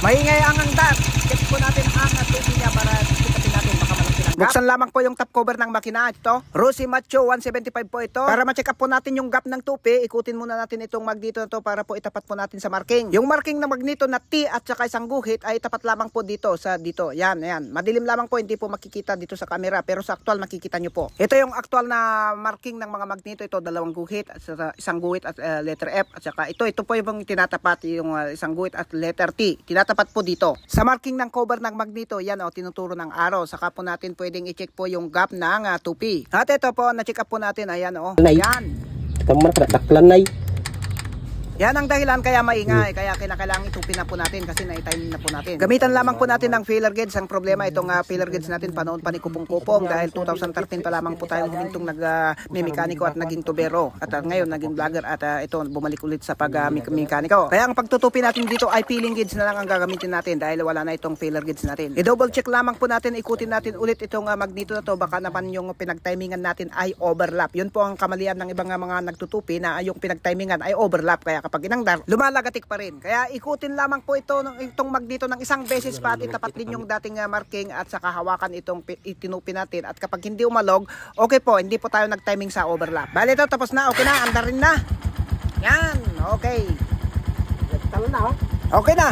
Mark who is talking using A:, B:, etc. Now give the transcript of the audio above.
A: Maingay ang hangdat. Check po natin ang tupi niya para ikutin natin baka malaki ng gap. Buksan lamang po yung top cover ng makina. Ito, Rusi Macho 175 po ito. Para ma-check up po natin yung gap ng tupi, ikutin muna natin itong magneto na to para po itapat po natin sa marking. Yung marking na magneto na T at saka isang guhit ay itapat lamang po dito sa dito. Yan, yan. Madilim lamang po, hindi po makikita dito sa camera pero sa actual makikita nyo po. Ito yung actual na marking ng mga magneto. Ito, dalawang guhit at isang guhit at letter F at saka ito po yung tinatapat yung isang guhit at letter T. Tinatapat po dito. Sa marking ng cover ng magneto, yan o, tinuturo ng arrow. Saka po natin pwedeng i-check po yung gap ng tupi. At ito po, na-check up po natin. Ayan o. Ayan.
B: Kamar daklan nay.
A: Yan ang dahilan kaya maingay, kaya kailangan itupin na po natin kasi na-time na po natin. Gamitan lamang po natin ng filler gauge. Ang problema itong filler gauge natin panoon pa ni Kupong-Kupong dahil 2013 pa lamang po tayong humintong nag-mekaniko at naging tubero. At ngayon naging vlogger at ito bumalik ulit sa pag-mekaniko. Kaya ang pagtutupi natin dito ay peeling gauge na lang ang gagamitin natin dahil wala na itong filler gauge natin. I-double check lamang po natin, ikutin natin ulit itong magneto na to, baka naman yung pinagtimingan natin ay overlap. Yun po ang kamalian ng ibang mga nagtutupi na yung pinagtimingan ay overlap, kaya kapag inangdar, lumalagatik pa rin. Kaya ikutin lamang po itong magneto ng isang beses pa at itapat din yung dating marking at saka hawakan itong itinupi natin at kapag hindi umalog, okay po, hindi po tayo nagtiming sa overlap. Bale ito, tapos na, okay na, andar rin na. Yan, okay. Okay na.